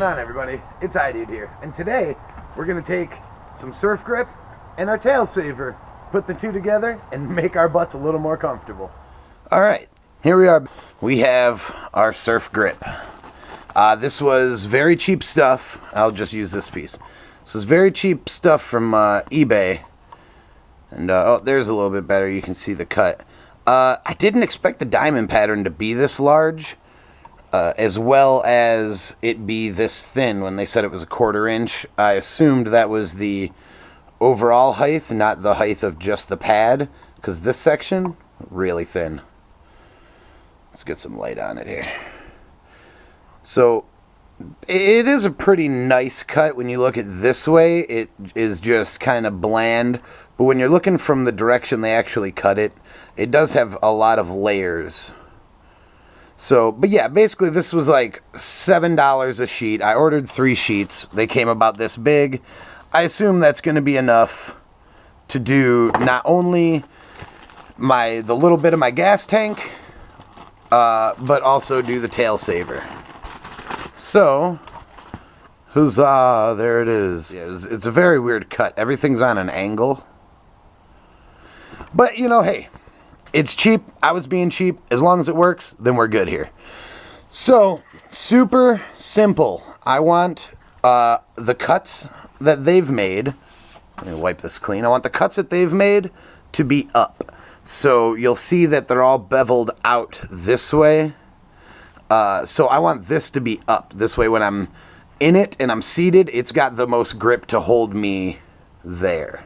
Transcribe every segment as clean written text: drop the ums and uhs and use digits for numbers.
going on, everybody? It's iDude here, and today we're going to take some surf grip and our tail saver, put the two together, and make our butts a little more comfortable. Alright, here we are. We have our surf grip. This was very cheap stuff. I'll just use this piece. This is very cheap stuff from eBay. And, oh, there's a little bit better. You can see the cut. I didn't expect the diamond pattern to be this large. As well as it be this thin. When they said it was a 1/4 inch, I assumed that was the overall height, not the height of just the pad, because this section, really thin. Let's get some light on it here. So, it is a pretty nice cut. When you look at this way, it is just kind of bland. But when you're looking from the direction they actually cut it, it does have a lot of layers. So, but yeah, basically this was like $7 a sheet. I ordered 3 sheets. They came about this big. I assume that's going to be enough to do not only the little bit of my gas tank, but also do the tail saver. So, huzzah, there it is. Yeah, it's a very weird cut. Everything's on an angle. But, you know, hey. It's cheap. I was being cheap. As long as it works, then we're good here. So, super simple. I want the cuts that they've made. Let me wipe this clean. I want the cuts that they've made to be up. So, you'll see that they're all beveled out this way. So, I want this to be up. This way, when I'm in it and I'm seated, it's got the most grip to hold me there.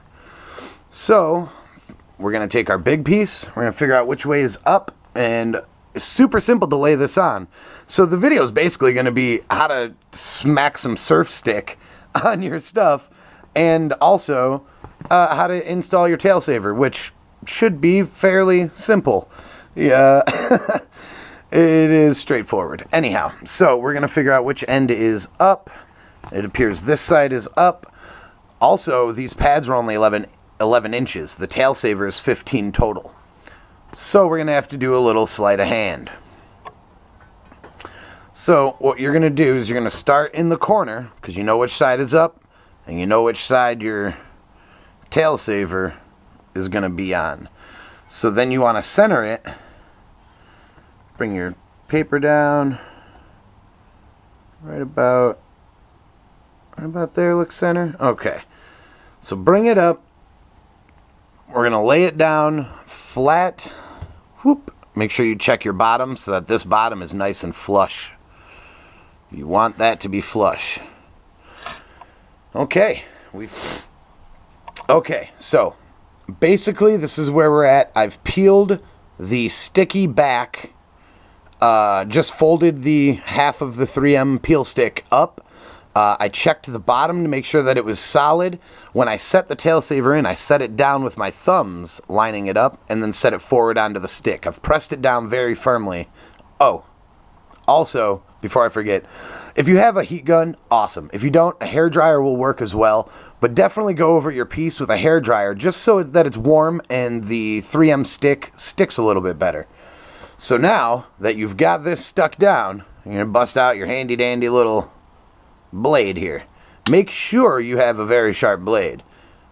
So, we're going to take our big piece, we're going to figure out which way is up, and it's super simple to lay this on. So the video is basically going to be how to smack some surf stick on your stuff, and also how to install your tail saver, which should be fairly simple. Yeah, it is straightforward. Anyhow, so we're going to figure out which end is up. It appears this side is up. Also, these pads are only 11 inches. The tail saver is 15 total. So we're going to have to do a little sleight of hand. So what you're going to do is you're going to start in the corner, because you know which side is up, and you know which side your tail saver is going to be on. So then you want to center it. Bring your paper down. Right about there, look center. Okay. So bring it up. We're going to lay it down flat. Whoop. Make sure you check your bottom so that this bottom is nice and flush. You want that to be flush. Okay. Okay, so basically this is where we're at. I've peeled the sticky back. Just folded the half of the 3M peel stick up. I checked the bottom to make sure that it was solid. When I set the tail saver in, I set it down with my thumbs, lining it up, and then set it forward onto the stick. I've pressed it down very firmly. Oh, also, before I forget, if you have a heat gun, awesome. If you don't, a hairdryer will work as well. But definitely go over your piece with a hairdryer just so that it's warm and the 3M stick sticks a little bit better. So now that you've got this stuck down, you're going to bust out your handy-dandy little blade here. Make sure you have a very sharp blade.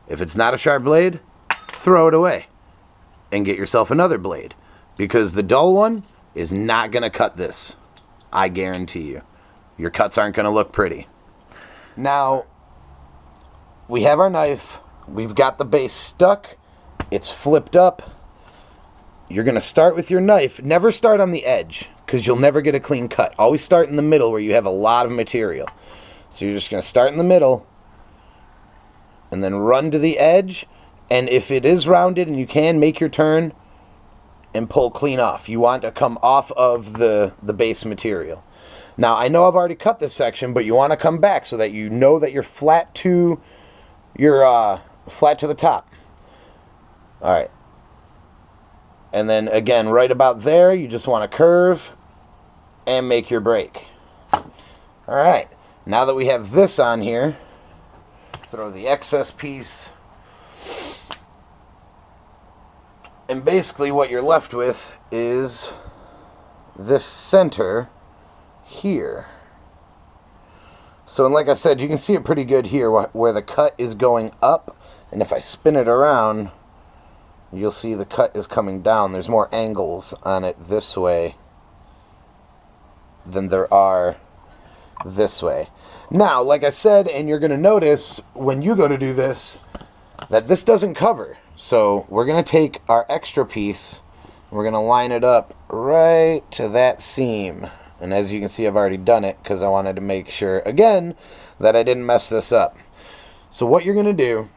If it's not a sharp blade, throw it away and get yourself another blade, because the dull one is not going to cut this. I guarantee you. Your cuts aren't going to look pretty. Now, we have our knife. We've got the base stuck. It's flipped up. You're going to start with your knife. Never start on the edge, because you'll never get a clean cut. Always start in the middle where you have a lot of material. So you're just going to start in the middle and then run to the edge. And if it is rounded and you can, make your turn and pull clean off. You want to come off of the base material. Now, I know I've already cut this section, but you want to come back so that you know that you're flat to the top. All right. And then again, right about there, you just want to curve and make your break. All right. Now that we have this on here, throw the excess piece. And basically what you're left with is this center here. So, and like I said, you can see it pretty good here where the cut is going up. And if I spin it around, you'll see the cut is coming down. There's more angles on it this way than there are this way. Now, like I said, and you're going to notice when you go to do this, that this doesn't cover. So we're going to take our extra piece, and we're going to line it up right to that seam. And as you can see, I've already done it because I wanted to make sure, again, that I didn't mess this up. So what you're going to do,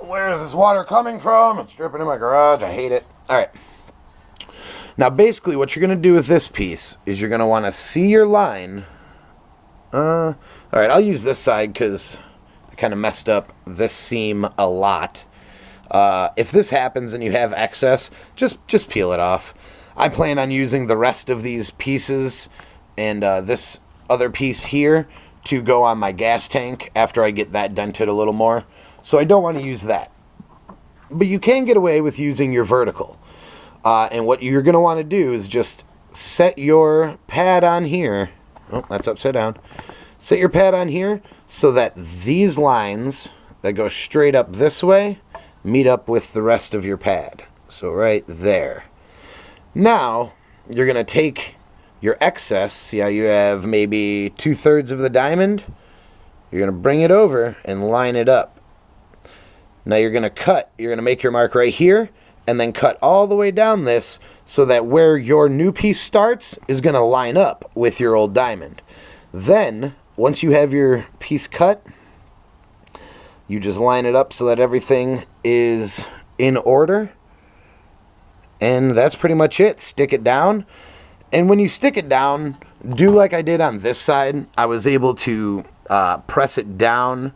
where is this water coming from? It's dripping in my garage. I hate it. All right. Now, basically, what you're going to do with this piece is you're going to want to see your line. All right, I'll use this side because I kind of messed up this seam a lot. If this happens and you have excess, just peel it off. I plan on using the rest of these pieces and this other piece here to go on my gas tank after I get that dented a little more. So I don't want to use that. But you can get away with using your vertical. And what you're going to want to do is just set your pad on here. Oh, that's upside down. Set your pad on here so that these lines that go straight up this way meet up with the rest of your pad. So right there. Now, you're going to take your excess. See how you have maybe 2/3 of the diamond? You're going to bring it over and line it up. Now you're going to cut. You're going to make your mark right here and then cut all the way down this so that where your new piece starts is going to line up with your old diamond. Then, once you have your piece cut, you just line it up so that everything is in order. And that's pretty much it. Stick it down. And when you stick it down, do like I did on this side. I was able to press it down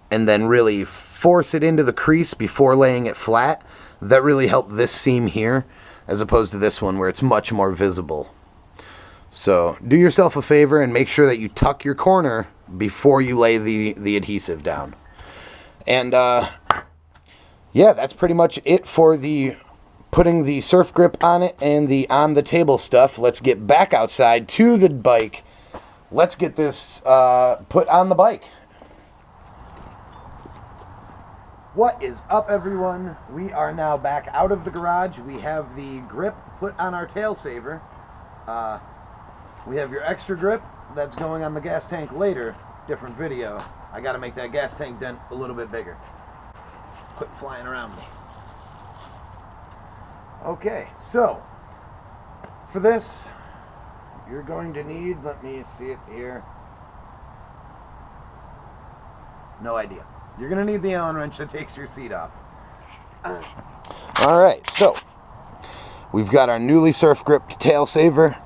and then really force it into the crease before laying it flat. That really helped this seam here, as opposed to this one where it's much more visible. So do yourself a favor and make sure that you tuck your corner before you lay the adhesive down. And yeah, that's pretty much it for the putting the surf grip on it and the on the table stuff. Let's get back outside to the bike. Let's get this put on the bike. What is up, everyone? We are now back out of the garage. We have the grip put on our tailsaver. We have your extra grip that's going on the gas tank later. Different video. I got to make that gas tank dent a little bit bigger. Quit flying around me. Okay, so for this, you're going to need, let me see it here. No idea. You're going to need the Allen wrench that takes your seat off. All right, so we've got our newly surf gripped tailsaver.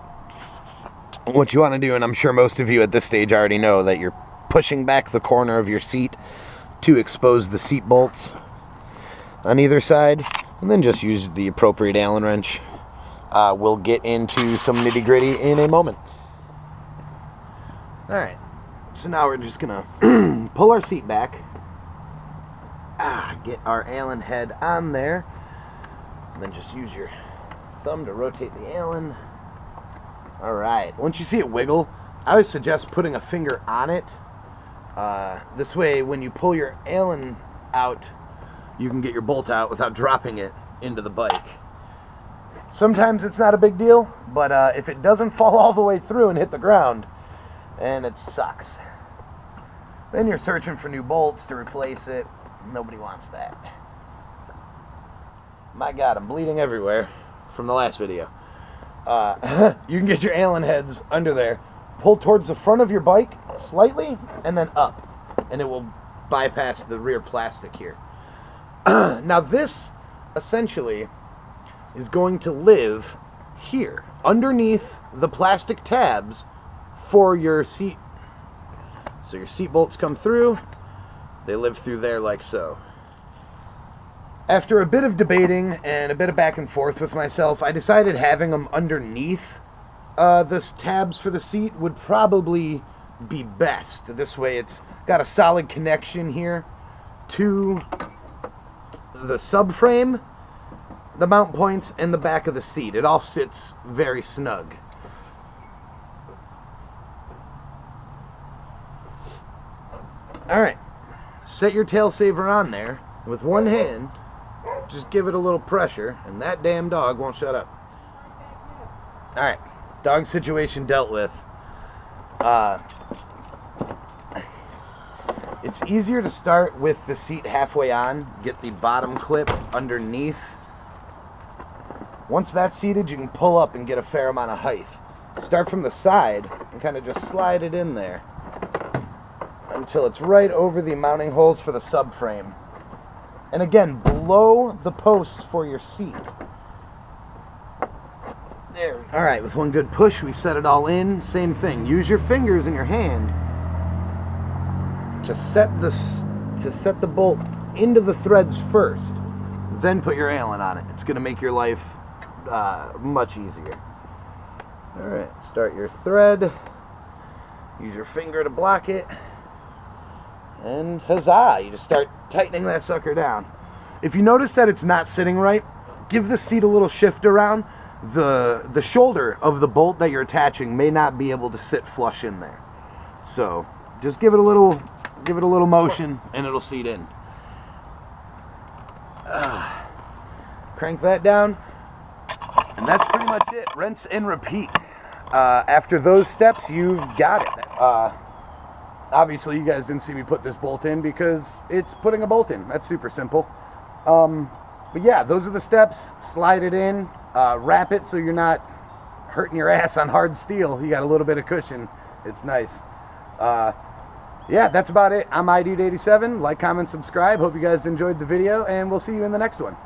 What you want to do, and I'm sure most of you at this stage already know, that you're pushing back the corner of your seat to expose the seat bolts on either side, and then just use the appropriate Allen wrench. We'll get into some nitty-gritty in a moment. All right, so now we're just going to pull our seat back. Get our Allen head on there, and then just use your thumb to rotate the Allen. All right, once you see it wiggle, I always suggest putting a finger on it. This way, when you pull your Allen out, you can get your bolt out without dropping it into the bike. Sometimes it's not a big deal, but if it doesn't fall all the way through and hit the ground, and it sucks. Then you're searching for new bolts to replace it. Nobody wants that. My God, I'm bleeding everywhere from the last video. You can get your Allen heads under there, pull towards the front of your bike slightly, and then up, and it will bypass the rear plastic here. Now this, essentially, is going to live here, underneath the plastic tabs for your seat. So your seat bolts come through, they live through there like so. After a bit of debating and a bit of back and forth with myself, I decided having them underneath this tabs for the seat would probably be best. This way it's got a solid connection here to the subframe, the mount points, and the back of the seat. It all sits very snug. Alright, set your tail saver on there with one hand. Just give it a little pressure, and that damn dog won't shut up. Alright, dog situation dealt with. It's easier to start with the seat halfway on, get the bottom clip underneath. Once that's seated, you can pull up and get a fair amount of height. Start from the side and kind of just slide it in there until it's right over the mounting holes for the subframe. And again, below the posts for your seat. There. Alright, with one good push, we set it all in. Same thing. Use your fingers in your hand to set the bolt into the threads first. Then put your Allen on it. It's going to make your life much easier. Alright, start your thread. Use your finger to block it. And huzzah, you just start tightening that sucker down. If you notice that it's not sitting right, give the seat a little shift around. The shoulder of the bolt that you're attaching may not be able to sit flush in there. So just give it a little motion and it'll seat in. Crank that down, and that's pretty much it. Rinse and repeat. After those steps, you've got it. Obviously, you guys didn't see me put this bolt in because it's putting a bolt in. That's super simple. But yeah, those are the steps. Slide it in, wrap it so you're not hurting your ass on hard steel. You got a little bit of cushion. It's nice. Yeah, that's about it. I'm iDude87. Like, comment, subscribe. Hope you guys enjoyed the video, and we'll see you in the next one.